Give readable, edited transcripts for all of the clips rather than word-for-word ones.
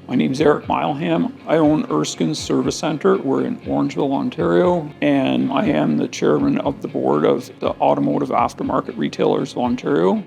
My name's Eric Mileham. I own Erskine Service Centre. We're in Orangeville, Ontario, and I am the chairman of the board of the Automotive Aftermarket Retailers of Ontario.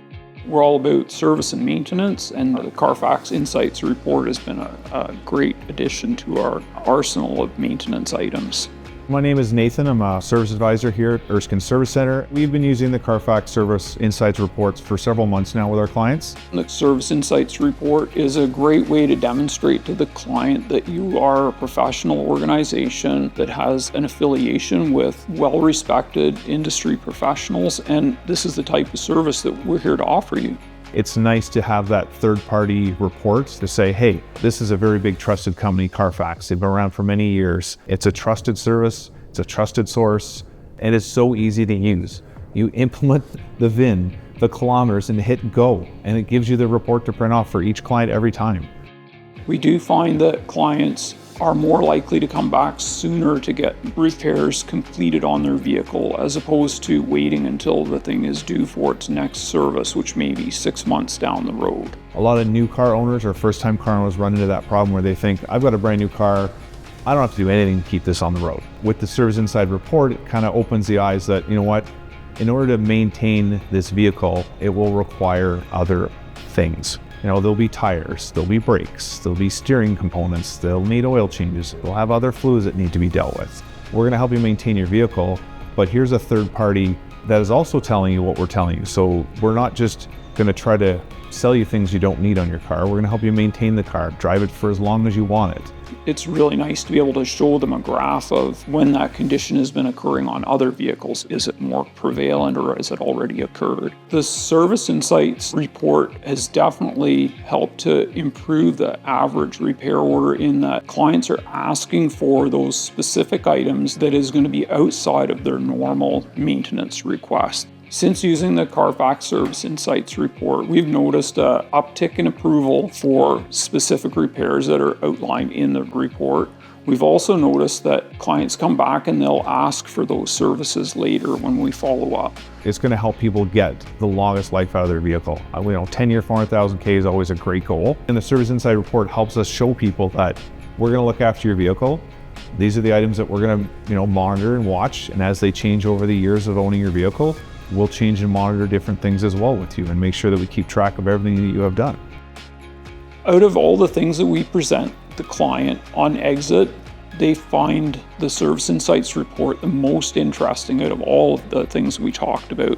We're all about service and maintenance, and the CARFAX Insights report has been a great addition to our arsenal of maintenance items. My name is Nathan. I'm a service advisor here at Erskine Service Centre. We've been using the CARFAX Service Insights reports for several months now with our clients. The Service Insights report is a great way to demonstrate to the client that you are a professional organization that has an affiliation with well-respected industry professionals, and this is the type of service that we're here to offer you. It's nice to have that third-party report to say, hey, this is a very big trusted company, CARFAX. They've been around for many years. It's a trusted service, it's a trusted source, and it's so easy to use. You implement the VIN, the kilometers, and hit go, and it gives you the report to print off for each client every time. We do find that clients are more likely to come back sooner to get repairs completed on their vehicle as opposed to waiting until the thing is due for its next service, which may be 6 months down the road. A lot of new car owners or first-time car owners run into that problem where they think, I've got a brand new car, I don't have to do anything to keep this on the road. With the Service Inside report, it kind of opens the eyes that, you know what, in order to maintain this vehicle, it will require other things. You know, there'll be tires, there'll be brakes, there'll be steering components, they'll need oil changes, they'll have other fluids that need to be dealt with. We're going to help you maintain your vehicle, but here's a third party that is also telling you what we're telling you. So we're not just going to try to sell you things you don't need on your car. We're going to help you maintain the car, drive it for as long as you want it. It's really nice to be able to show them a graph of when that condition has been occurring on other vehicles. Is it more prevalent or has it already occurred? The Service Insights report has definitely helped to improve the average repair order in that clients are asking for those specific items that is going to be outside of their normal maintenance request. Since using the CARFAX Service Insights report, we've noticed an uptick in approval for specific repairs that are outlined in the report. We've also noticed that clients come back and they'll ask for those services later when we follow up. It's going to help people get the longest life out of their vehicle. 10-year, 400,000 K is always a great goal. And the Service Insight report helps us show people that we're going to look after your vehicle. These are the items that we're going to, monitor and watch. And as they change over the years of owning your vehicle, we'll change and monitor different things as well with you and make sure that we keep track of everything that you have done. Out of all the things that we present the client on exit, they find the Service Insights report the most interesting out of all of the things we talked about.